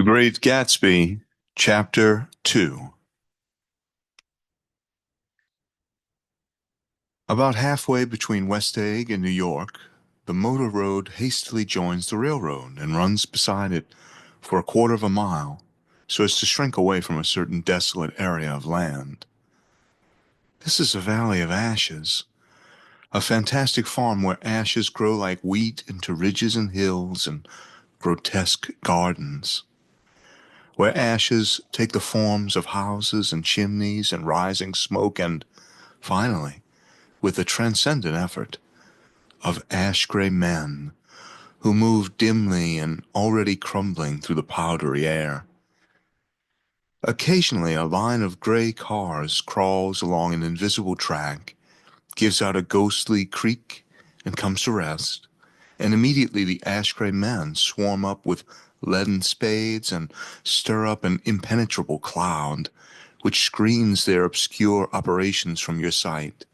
The Great Gatsby, Chapter 2. About halfway between West Egg and New York, the motor road hastily joins the railroad and runs beside it for a quarter of a mile, so as to shrink away from a certain desolate area of land. This is a valley of ashes, a fantastic farm where ashes grow like wheat into ridges and hills and grotesque gardens, where ashes take the forms of houses and chimneys and rising smoke and, finally, with a transcendent effort, of ash-gray men who move dimly and already crumbling through the powdery air. Occasionally a line of gray cars crawls along an invisible track, gives out a ghostly creak, and comes to rest, and immediately the ash-gray men swarm up with leaden spades and stir up an impenetrable cloud, which screens their obscure operations from your sight.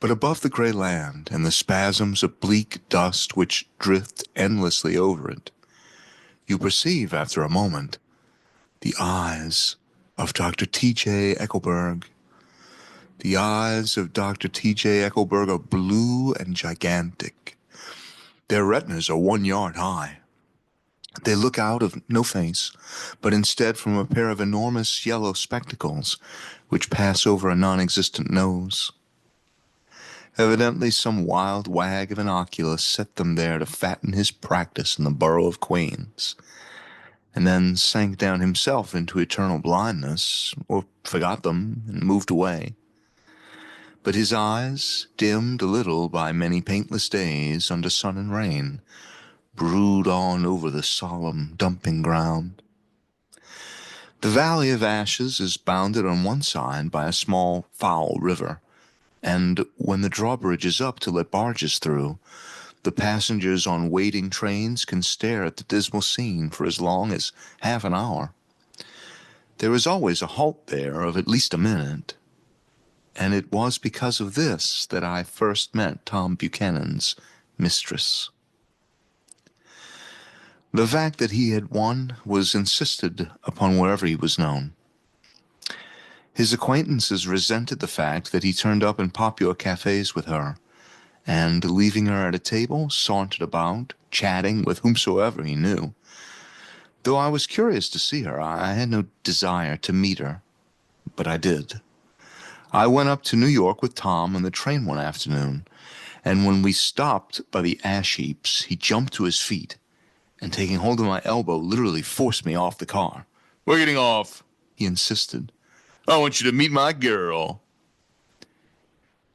But above the gray land and the spasms of bleak dust which drift endlessly over it, you perceive after a moment the eyes of Dr. T.J. Eckelberg. The eyes of Dr. T.J. Eckelberg are blue and gigantic. Their retinas are 1 yard high. They look out of no face, but instead from a pair of enormous yellow spectacles which pass over a non-existent nose. Evidently some wild wag of an oculist set them there to fatten his practice in the borough of Queens, and then sank down himself into eternal blindness, or forgot them and moved away. But his eyes, dimmed a little by many paintless days under sun and rain, brood on over the solemn dumping ground. The Valley of Ashes is bounded on one side by a small foul river, and when the drawbridge is up to let barges through, the passengers on waiting trains can stare at the dismal scene for as long as half an hour. There is always a halt there of at least a minute, and it was because of this that I first met Tom Buchanan's mistress. The fact that he had won was insisted upon wherever he was known. His acquaintances resented the fact that he turned up in popular cafes with her, and, leaving her at a table, sauntered about, chatting with whomsoever he knew. Though I was curious to see her, I had no desire to meet her, but I did. I went up to New York with Tom on the train one afternoon, and when we stopped by the ash heaps, he jumped to his feet, and taking hold of my elbow, literally forced me off the car. "We're getting off," he insisted. "I want you to meet my girl."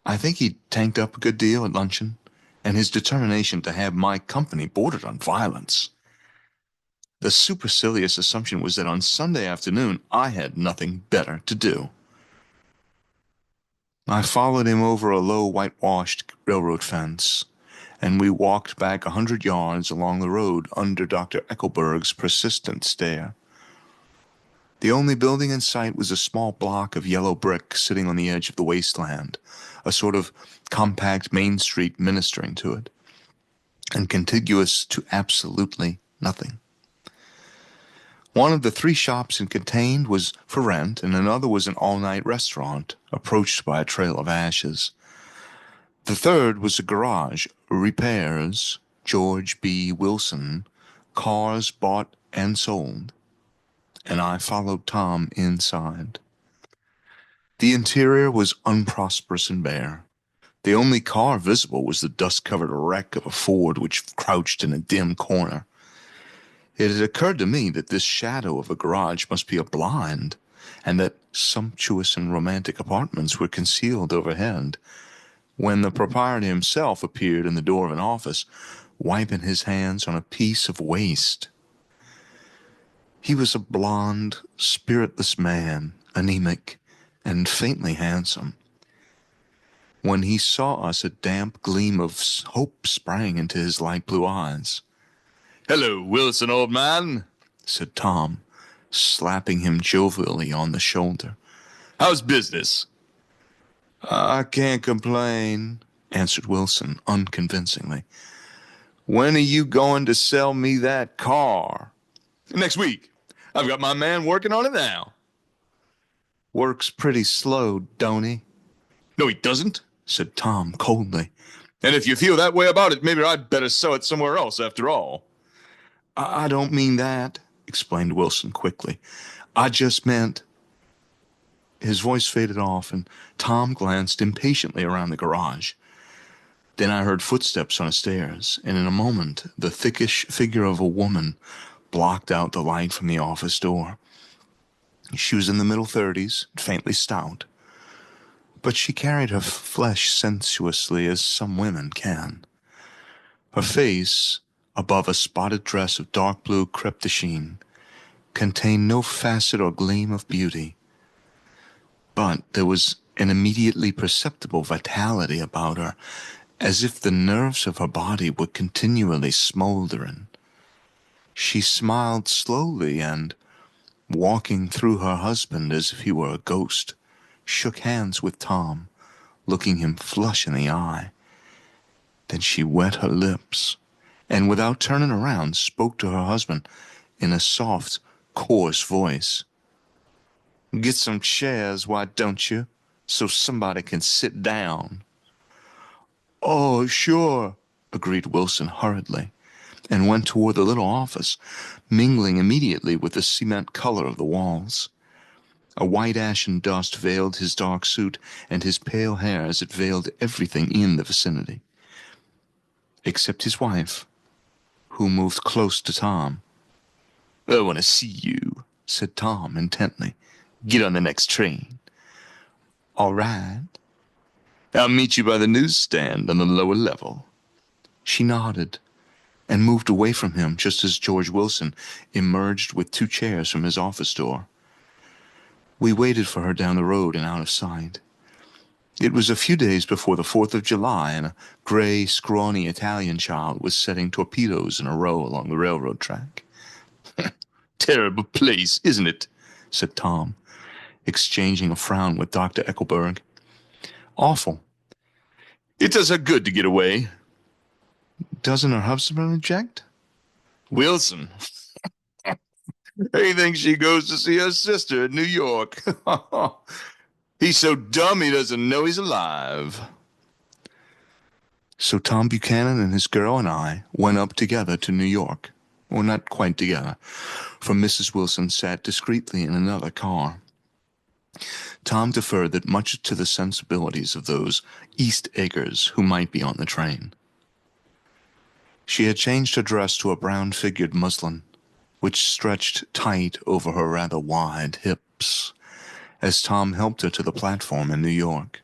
I think he tanked up a good deal at luncheon, and his determination to have my company bordered on violence. The supercilious assumption was that on Sunday afternoon I had nothing better to do. I followed him over a low whitewashed railroad fence, and we walked back 100 yards along the road under Dr. Eckelberg's persistent stare. The only building in sight was a small block of yellow brick sitting on the edge of the wasteland, a sort of compact main street ministering to it, and contiguous to absolutely nothing. One of the 3 shops it contained was for rent, and another was an all-night restaurant, approached by a trail of ashes. The third was a garage, repairs, George B. Wilson, cars bought and sold, and I followed Tom inside. The interior was unprosperous and bare. The only car visible was the dust-covered wreck of a Ford which crouched in a dim corner. It had occurred to me that this shadow of a garage must be a blind, and that sumptuous and romantic apartments were concealed overhead, when the proprietor himself appeared in the door of an office, wiping his hands on a piece of waste. He was a blond, spiritless man, anemic, and faintly handsome. When he saw us, a damp gleam of hope sprang into his light blue eyes. "Hello, Wilson, old man," said Tom, slapping him jovially on the shoulder. "How's business?" "I can't complain," answered Wilson unconvincingly. "When are you going to sell me that car?" Next week. I've got my man working on it now. Works pretty slow, don't he? No, he doesn't, said Tom coldly. And if you feel that way about it, maybe I'd better sew it somewhere else after all. I don't mean that, explained Wilson quickly. I just meant... His voice faded off, and Tom glanced impatiently around the garage. Then I heard footsteps on the stairs, and in a moment the thickish figure of a woman blocked out the light from the office door. She was in the middle 30s, faintly stout, but she carried her flesh sensuously as some women can. Her face, above a spotted dress of dark blue crepe de chine, contained no facet or gleam of beauty, but there was an immediately perceptible vitality about her, as if the nerves of her body were continually smoldering. She smiled slowly and, walking through her husband as if he were a ghost, shook hands with Tom, looking him flush in the eye. Then she wet her lips, and without turning around, spoke to her husband in a soft, coarse voice. Get some chairs, why don't you, so somebody can sit down. Oh, sure, agreed Wilson hurriedly, and went toward the little office, mingling immediately with the cement color of the walls. A white ashen dust veiled his dark suit and his pale hair as it veiled everything in the vicinity, except his wife, who moved close to Tom. I want to see you, said Tom intently. Get on the next train. All right. I'll meet you by the newsstand on the lower level. She nodded and moved away from him just as George Wilson emerged with 2 chairs from his office door. We waited for her down the road and out of sight. It was a few days before the 4th of July, and a gray, scrawny Italian child was setting torpedoes in a row along the railroad track. Terrible place, isn't it? Said Tom, exchanging a frown with Dr. Eckelberg. Awful. It does her good to get away. Doesn't her husband object? Wilson. He thinks she goes to see her sister in New York. He's so dumb he doesn't know he's alive. So Tom Buchanan and his girl and I went up together to New York. Well, not quite together, for Mrs. Wilson sat discreetly in another car. Tom deferred that much to the sensibilities of those East Eggers who might be on the train. She had changed her dress to a brown-figured muslin, which stretched tight over her rather wide hips, as Tom helped her to the platform in New York.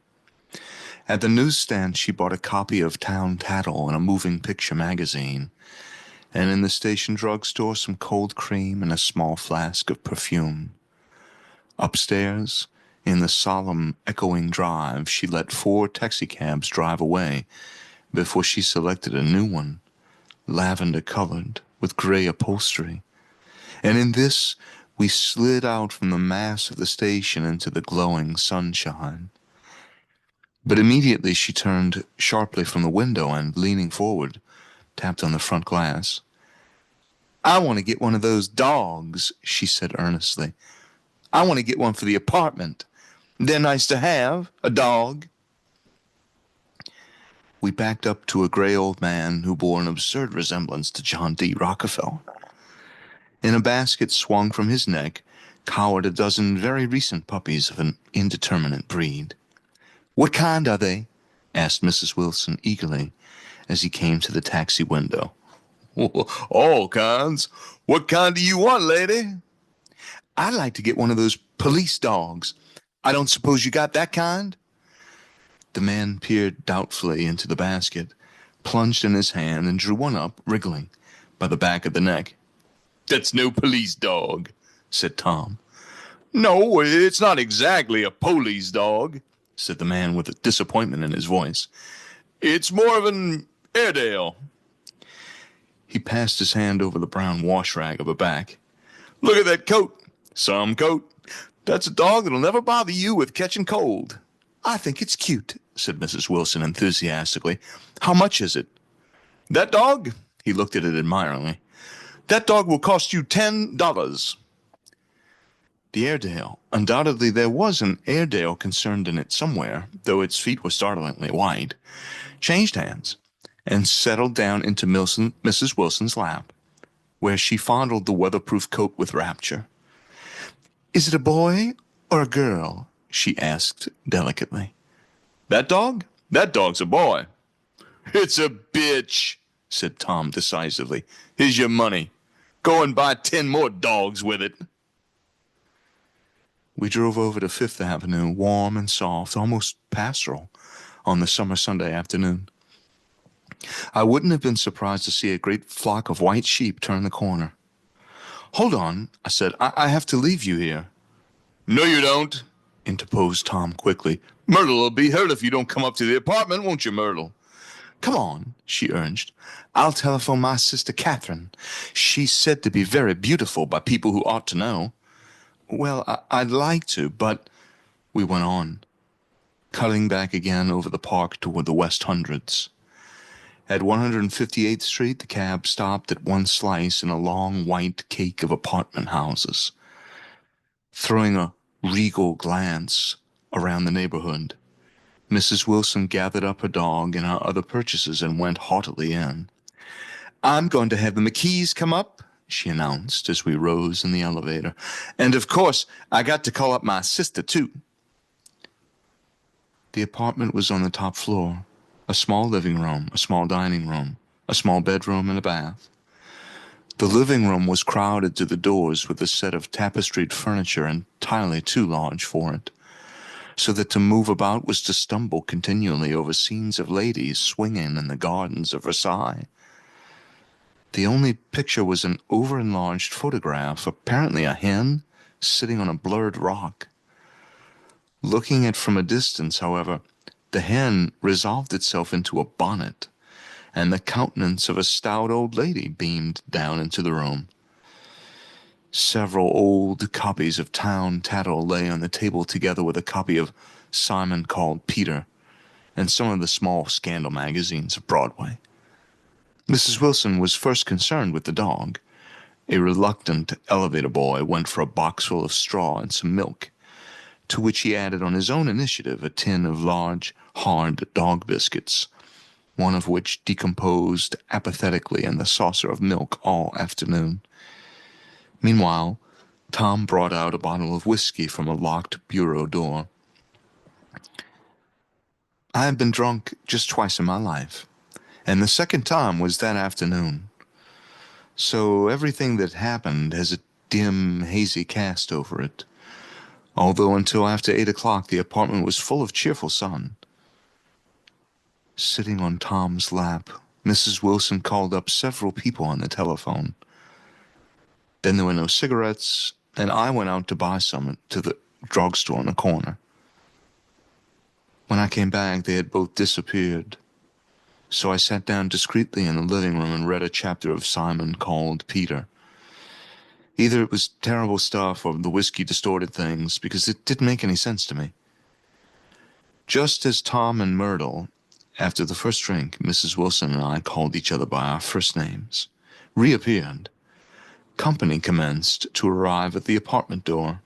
At the newsstand she bought a copy of Town Tattle and a moving picture magazine, and in the station drugstore some cold cream and a small flask of perfume. Upstairs, in the solemn, echoing drive, she let 4 taxicabs drive away before she selected a new one, lavender-colored, with gray upholstery. And in this we slid out from the mass of the station into the glowing sunshine. But immediately she turned sharply from the window and, leaning forward, tapped on the front glass. I want to get one of those dogs, she said earnestly. I want to get one for the apartment. They're nice to have, a dog. We backed up to a gray old man who bore an absurd resemblance to John D. Rockefeller. In a basket swung from his neck cowered a dozen very recent puppies of an indeterminate breed. What kind are they? Asked Mrs. Wilson eagerly as he came to the taxi window. All kinds. What kind do you want, lady? I'd like to get one of those police dogs. I don't suppose you got that kind? The man peered doubtfully into the basket, plunged in his hand, and drew one up, wriggling, by the back of the neck. That's no police dog, said Tom. No, it's not exactly a police dog, said the man with disappointment in his voice. It's more of an Airedale. He passed his hand over the brown wash rag of her back. Look at that coat. Some coat. That's a dog that'll never bother you with catching cold. I think it's cute, said Mrs. Wilson enthusiastically. How much is it? That dog? He looked at it admiringly. That dog will cost you $10. The Airedale. Undoubtedly there was an Airedale concerned in it somewhere, though its feet were startlingly wide, changed hands, and settled down into Mrs. Wilson's lap, where she fondled the weatherproof coat with rapture. "Is it a boy or a girl?" she asked delicately. That dog? That dog's a boy. It's a bitch, said Tom decisively. Here's your money. Go and buy 10 more dogs with it. We drove over to Fifth Avenue, warm and soft, almost pastoral, on the summer Sunday afternoon. I wouldn't have been surprised to see a great flock of white sheep turn the corner. "Hold on," I said. I have to leave you here." No, you don't, interposed Tom quickly. Myrtle will be hurt if you don't come up to the apartment, won't you, Myrtle? "Come on," she urged. "I'll telephone my sister Catherine. She's said to be very beautiful by people who ought to know." "Well, I'd like to, but—" We went on, cutting back again over the park toward the West Hundreds. At 158th Street, the cab stopped at one slice in a long white cake of apartment houses. Throwing a regal glance around the neighborhood, Mrs. Wilson gathered up her dog and her other purchases and went haughtily in. "I'm going to have the McKees come up," she announced as we rose in the elevator. "And, of course, I got to call up my sister, too." The apartment was on the top floor. A small living room, a small dining room, a small bedroom, and a bath. The living room was crowded to the doors with a set of tapestried furniture entirely too large for it, so that to move about was to stumble continually over scenes of ladies swinging in the gardens of Versailles. The only picture was an over-enlarged photograph, apparently a hen, sitting on a blurred rock. Looking at from a distance, however, the hen resolved itself into a bonnet, and the countenance of a stout old lady beamed down into the room. Several old copies of Town Tattle lay on the table together with a copy of Simon Called Peter and some of the small scandal magazines of Broadway. Mrs. Wilson was first concerned with the dog. A reluctant elevator boy went for a boxful of straw and some milk, to which he added on his own initiative a tin of large, hard dog biscuits, one of which decomposed apathetically in the saucer of milk all afternoon. Meanwhile, Tom brought out a bottle of whiskey from a locked bureau door. "I have been drunk just twice in my life, and the second time was that afternoon. So everything that happened has a dim, hazy cast over it, although until after 8 o'clock the apartment was full of cheerful sun." Sitting on Tom's lap, Mrs. Wilson called up several people on the telephone. Then there were no cigarettes, and I went out to buy some to the drugstore on the corner. When I came back, they had both disappeared, so I sat down discreetly in the living room and read a chapter of Simon Called Peter. Either it was terrible stuff or the whiskey distorted things, because it didn't make any sense to me. Just as Tom and Myrtle, after the first drink, Mrs. Wilson and I called each other by our first names, reappeared, company commenced to arrive at the apartment door.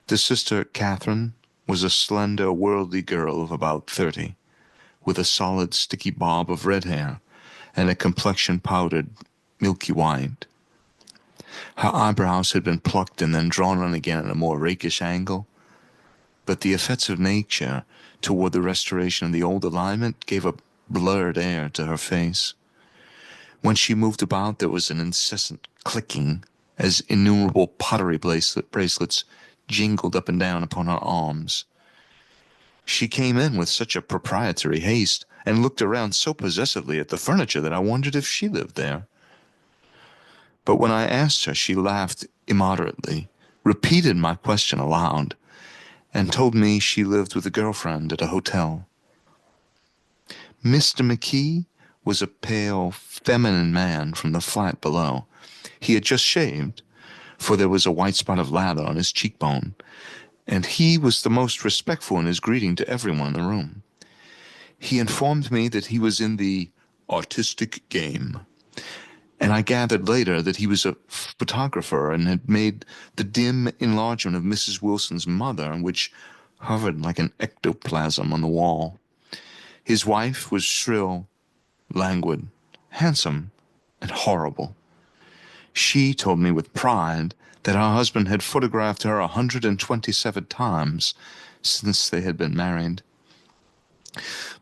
The sister, Catherine, was a slender, worldly girl of about 30, with a solid, sticky bob of red hair and a complexion powdered milky white. Her eyebrows had been plucked and then drawn on again at a more rakish angle, but the effects of nature toward the restoration of the old alignment gave a blurred air to her face. When she moved about, there was an incessant clicking as innumerable pottery bracelets jingled up and down upon her arms. She came in with such a proprietary haste and looked around so possessively at the furniture that I wondered if she lived there. But when I asked her, she laughed immoderately, repeated my question aloud, and told me she lived with a girlfriend at a hotel. Mr. McKee was a pale, feminine man from the flat below. He had just shaved, for there was a white spot of lather on his cheekbone, and he was the most respectful in his greeting to everyone in the room. He informed me that he was in the artistic game, and I gathered later that he was a photographer and had made the dim enlargement of Mrs. Wilson's mother, which hovered like an ectoplasm on the wall. His wife was shrill, languid, handsome, and horrible. She told me with pride that her husband had photographed her 127 times since they had been married.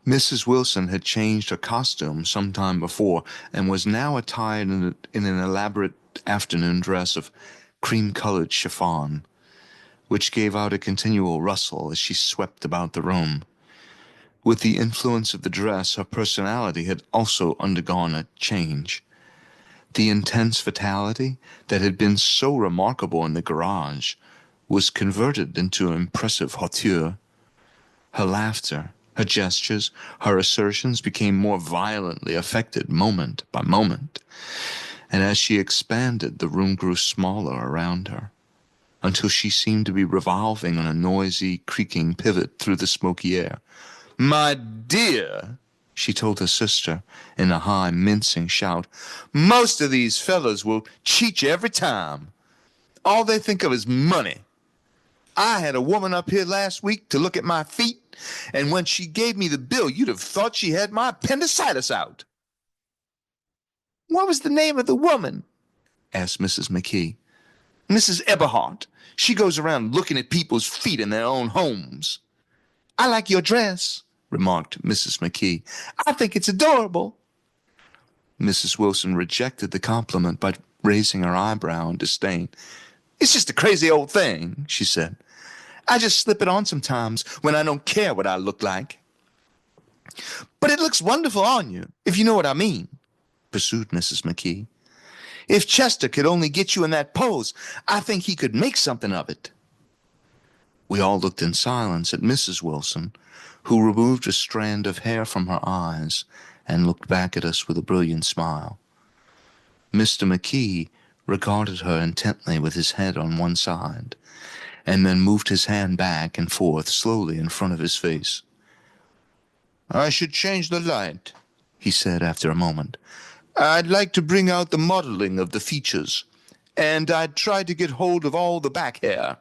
Mrs. Wilson had changed her costume some time before and was now attired in an elaborate afternoon dress of cream-colored chiffon, which gave out a continual rustle as she swept about the room. With the influence of the dress, her personality had also undergone a change. The intense vitality that had been so remarkable in the garage was converted into impressive hauteur. Her laughter, her gestures, her assertions became more violently affected moment by moment, and as she expanded, the room grew smaller around her, until she seemed to be revolving on a noisy, creaking pivot through the smoky air. "My dear," she told her sister in a high, mincing shout, "most of these fellows will cheat you every time. All they think of is money. I had a woman up here last week to look at my feet, and when she gave me the bill, you'd have thought she had my appendicitis out." "What was the name of the woman?" asked Mrs. McKee. "Mrs. Eberhardt. She goes around looking at people's feet in their own homes." "I like your dress," remarked Mrs. McKee. "I think it's adorable." Mrs. Wilson rejected the compliment by raising her eyebrow in disdain. "It's just a crazy old thing," she said. "I just slip it on sometimes when I don't care what I look like." "But it looks wonderful on you, if you know what I mean," pursued Mrs. McKee. "If Chester could only get you in that pose, I think he could make something of it." We all looked in silence at Mrs. Wilson, who removed a strand of hair from her eyes and looked back at us with a brilliant smile. Mr. McKee regarded her intently with his head on one side, and then moved his hand back and forth slowly in front of his face. "I should change the light," he said after a moment. "I'd like to bring out the modeling of the features, and I'd try to get hold of all the back hair."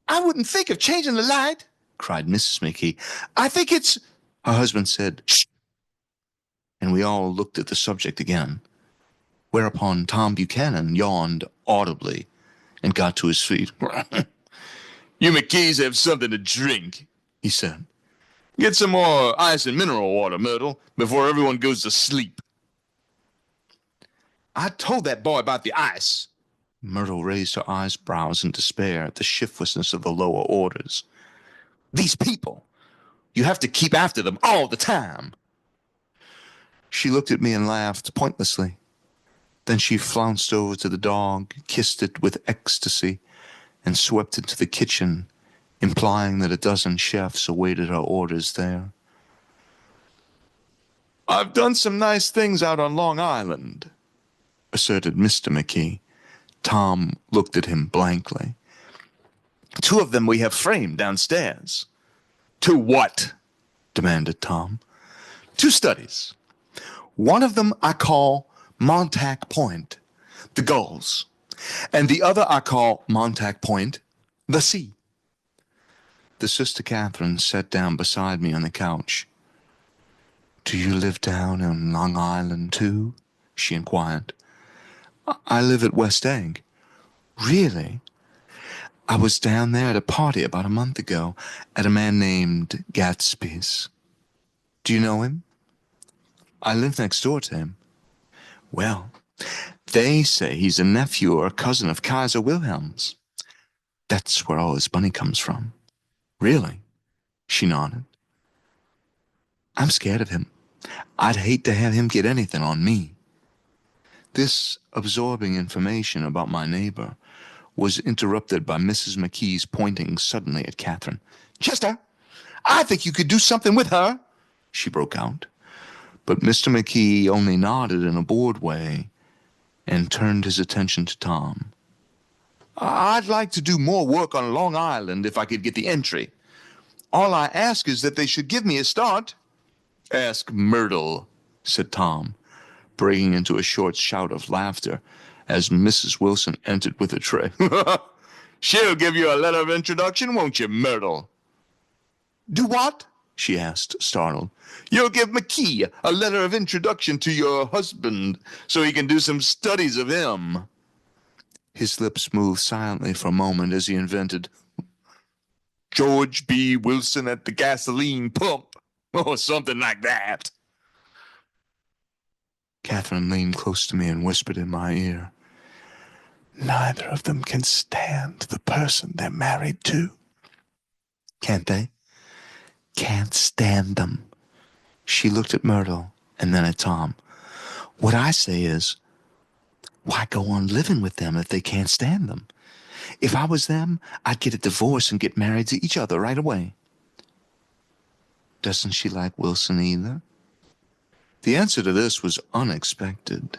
"I wouldn't think of changing the light," cried Mrs. McKee. "I think it's—" Her husband said, "Shh," and we all looked at the subject again, whereupon Tom Buchanan yawned audibly and got to his feet. "You McKees have something to drink," he said. "Get some more ice and mineral water, Myrtle, before everyone goes to sleep." "I told that boy about the ice." Myrtle raised her eyebrows in despair at the shiftlessness of the lower orders. "These people, you have to keep after them all the time." She looked at me and laughed pointlessly. Then she flounced over to the dog, kissed it with ecstasy, and swept into the kitchen, implying that a dozen chefs awaited her orders there. "I've done some nice things out on Long Island," asserted Mr. McKee. Tom looked at him blankly. "Two of them we have framed downstairs." "To what?" demanded Tom. "Two studies. One of them I call Montauk Point, the gulls, and the other I call Montauk Point, the sea." The Sister Catherine sat down beside me on the couch. "Do you live down on Long Island, too?" she inquired. "I live at West Egg." "Really?" "I was down there at a party about a month ago at a man named Gatsby's." "Do you know him?" "I live next door to him." "Well, they say he's a nephew or a cousin of Kaiser Wilhelm's. That's where all his money comes from." "Really?" She nodded. "I'm scared of him. I'd hate to have him get anything on me." This absorbing information about my neighbor was interrupted by Mrs. McKee's pointing suddenly at Catherine. "Chester, I think you could do something with her," she broke out. But Mr. McKee only nodded in a bored way and turned his attention to Tom. "I'd like to do more work on Long Island if I could get the entry. All I ask is that they should give me a start." "Ask Myrtle," said Tom. breaking into a short shout of laughter as Mrs. Wilson entered with a tray. She'll give you a letter of introduction, won't you, Myrtle? Do what? She asked, startled. You'll give McKee a letter of introduction to your husband so he can do some studies of him. His lips moved silently for a moment as he invented George B. Wilson at the gasoline pump, or something like that. Catherine leaned close to me and whispered in my ear, Neither of them can stand the person they're married to. Can't they? Can't stand them. She looked at Myrtle and then at Tom. What I say is, why go on living with them if they can't stand them? If I was them, I'd get a divorce and get married to each other right away. Doesn't she like Wilson either? The answer to this was unexpected.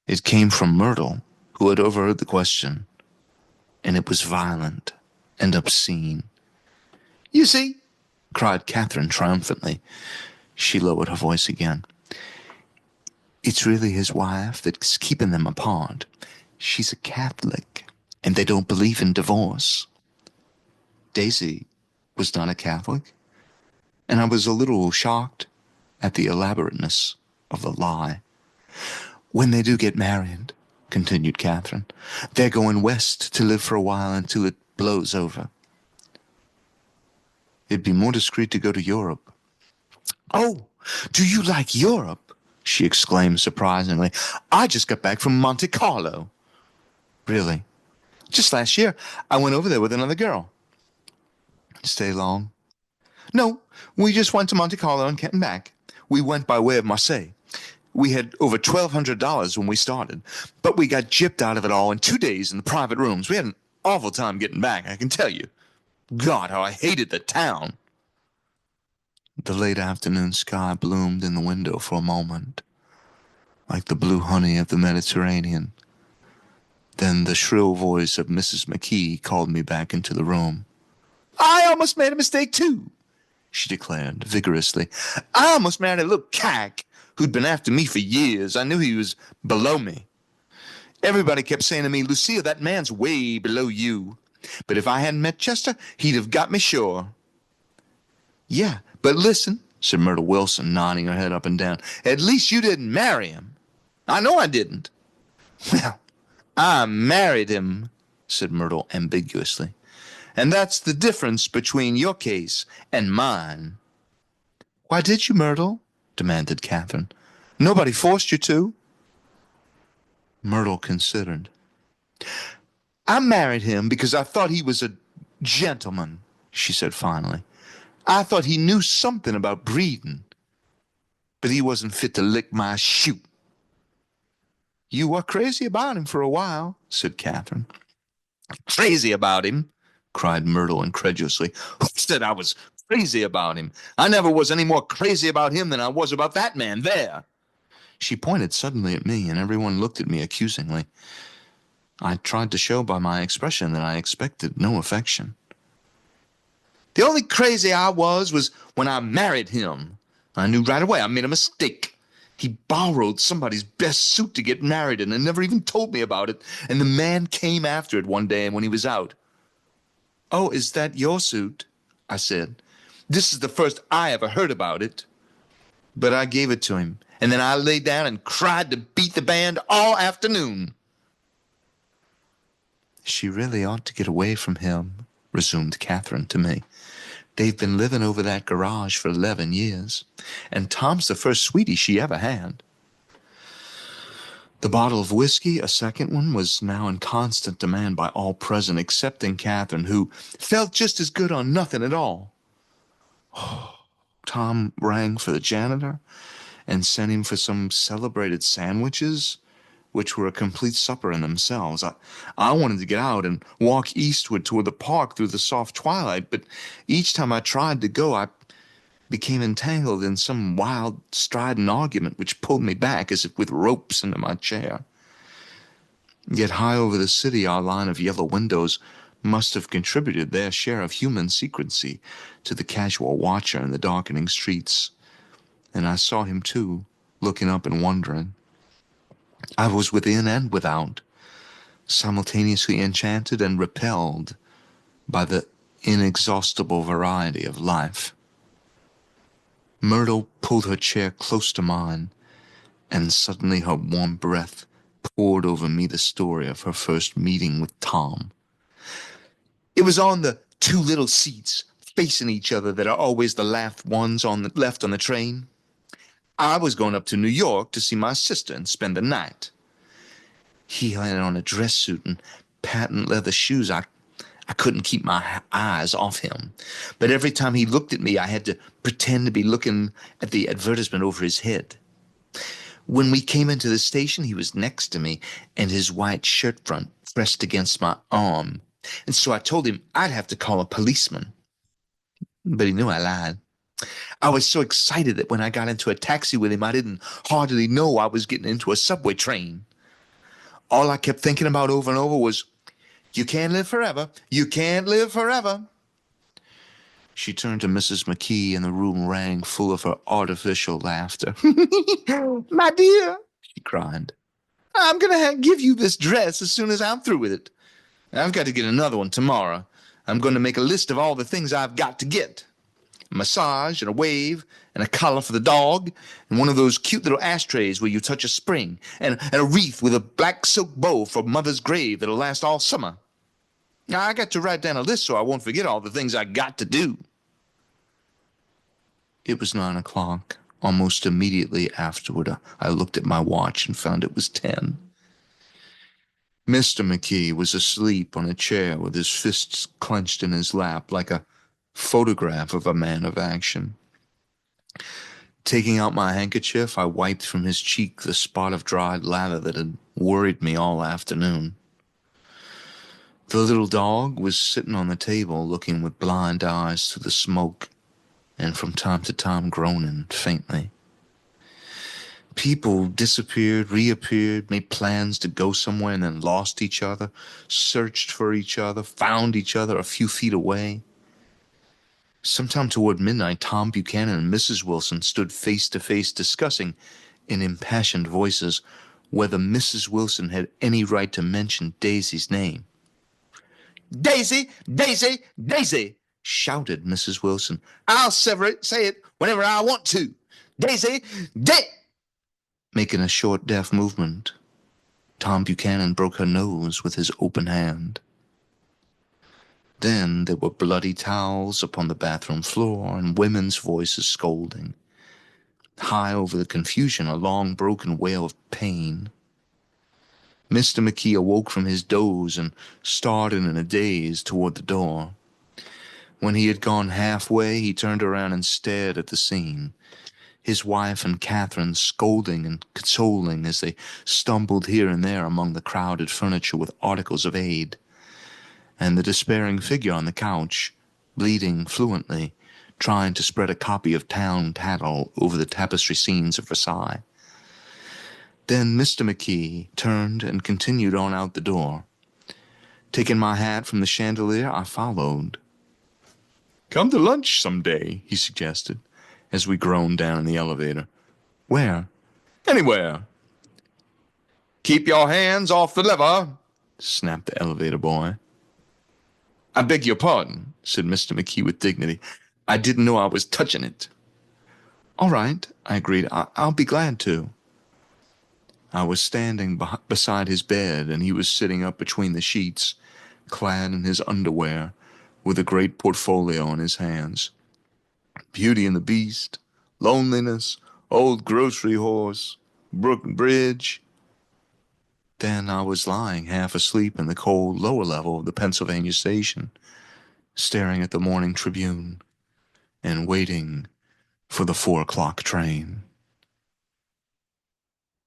It came from Myrtle, who had overheard the question, and it was violent and obscene. You see, cried Catherine triumphantly. She lowered her voice again. It's really his wife that's keeping them apart. She's a Catholic, and they don't believe in divorce. Daisy was not a Catholic, and I was a little shocked at the elaborateness of the lie. When they do get married, continued Catherine, they're going west to live for a while until it blows over. It'd be more discreet to go to Europe. Oh, do you like Europe? She exclaimed surprisingly. I just got back from Monte Carlo. Really? Just last year, I went over there with another girl. Stay long? No, we just went to Monte Carlo and came back. We went by way of Marseille. We had over $1,200 when we started, but we got gypped out of it all in 2 days in the private rooms. We had an awful time getting back, I can tell you. God, how I hated the town. The late afternoon sky bloomed in the window for a moment, like the blue honey of the Mediterranean. Then the shrill voice of Mrs. McKee called me back into the room. I almost made a mistake, too, she declared vigorously. I almost married a little cack who'd been after me for years. I knew he was below me. Everybody kept saying to me, Lucille, that man's way below you. But if I hadn't met Chester, he'd have got me sure. Yeah, but listen, said Myrtle Wilson, nodding her head up and down. At least you didn't marry him. I know I didn't. Well, I married him, said Myrtle ambiguously. And that's the difference between your case and mine. Why did you, Myrtle? Demanded Catherine. Nobody forced you to. Myrtle considered. I married him because I thought he was a gentleman, she said finally. I thought he knew something about breeding, but he wasn't fit to lick my shoe. You were crazy about him for a while, said Catherine. Crazy about him? Cried Myrtle incredulously. Who said I was crazy about him? I never was any more crazy about him than I was about that man there. She pointed suddenly at me, and everyone looked at me accusingly. I tried to show by my expression that I expected no affection. The only crazy I was when I married him. I knew right away I made a mistake. He borrowed somebody's best suit to get married in and never even told me about it, and the man came after it one day when he was out. Oh, is that your suit? I said. This is the first I ever heard about it. But I gave it to him, and then I lay down and cried to beat the band all afternoon. She really ought to get away from him, resumed Catherine to me. They've been living over that garage for 11 years, and Tom's the first sweetie she ever had. The bottle of whiskey, a second one, was now in constant demand by all present, excepting Catherine, who felt just as good on nothing at all. Tom rang for the janitor and sent him for some celebrated sandwiches, which were a complete supper in themselves. I wanted to get out and walk eastward toward the park through the soft twilight, but each time I tried to go, I became entangled in some wild, strident argument which pulled me back as if with ropes into my chair. Yet high over the city, our line of yellow windows must have contributed their share of human secrecy to the casual watcher in the darkening streets. And I saw him, too, looking up and wondering. I was within and without, simultaneously enchanted and repelled by the inexhaustible variety of life. Myrtle pulled her chair close to mine, and suddenly her warm breath poured over me the story of her first meeting with Tom. It was on the two little seats facing each other that are always the last ones on the left on the train. I was going up to New York to see my sister and spend the night. He had on a dress suit and patent leather shoes. I couldn't keep my eyes off him. But every time he looked at me, I had to pretend to be looking at the advertisement over his head. When we came into the station, he was next to me, and his white shirt front pressed against my arm. And so I told him I'd have to call a policeman. But he knew I lied. I was so excited that when I got into a taxi with him, I didn't hardly know I was getting into a subway train. All I kept thinking about over and over was, "You can't live forever. You can't live forever." She turned to Mrs. McKee, and the room rang full of her artificial laughter. "My dear," she cried, "I'm going to give you this dress as soon as I'm through with it. I've got to get another one tomorrow. I'm going to make a list of all the things I've got to get. A massage and a wave and a collar for the dog and one of those cute little ashtrays where you touch a spring and a wreath with a black silk bow for Mother's grave that'll last all summer. Now, I got to write down a list so I won't forget all the things I got to do." It was 9 o'clock. Almost immediately afterward, I looked at my watch and found it was 10. Mr. McKee was asleep on a chair with his fists clenched in his lap like a photograph of a man of action. Taking out my handkerchief, I wiped from his cheek the spot of dried lather that had worried me all afternoon. The little dog was sitting on the table looking with blind eyes through the smoke and from time to time groaning faintly. People disappeared, reappeared, made plans to go somewhere and then lost each other, searched for each other, found each other a few feet away. Sometime toward midnight, Tom Buchanan and Mrs. Wilson stood face to face discussing, in impassioned voices, whether Mrs. Wilson had any right to mention Daisy's name. "Daisy! Daisy! Daisy!" shouted Mrs. Wilson. "I'll say it whenever I want to. Daisy! Making a short, deft movement, Tom Buchanan broke her nose with his open hand. Then there were bloody towels upon the bathroom floor and women's voices scolding. High over the confusion, a long, broken wail of pain. Mr. McKee awoke from his doze and started in a daze toward the door. When he had gone halfway, he turned around and stared at the scene. His wife and Catherine scolding and consoling as they stumbled here and there among the crowded furniture with articles of aid, and the despairing figure on the couch, bleeding fluently, trying to spread a copy of Town Tattle over the tapestry scenes of Versailles. Then Mr. McKee turned and continued on out the door. Taking my hat from the chandelier, I followed. "Come to lunch someday," he suggested, as we groaned down in the elevator. "Where?" "Anywhere." "Keep your hands off the lever," snapped the elevator boy. "I beg your pardon," said Mr. McKee with dignity. "I didn't know I was touching it." "All right," I agreed. I'll be glad to." I was standing beside his bed, and he was sitting up between the sheets, clad in his underwear, with a great portfolio in his hands. Beauty and the Beast, Loneliness, Old Grocery Horse, Brook Bridge. Then I was lying half asleep in the cold lower level of the Pennsylvania station, staring at the morning Tribune and waiting for the 4 o'clock train.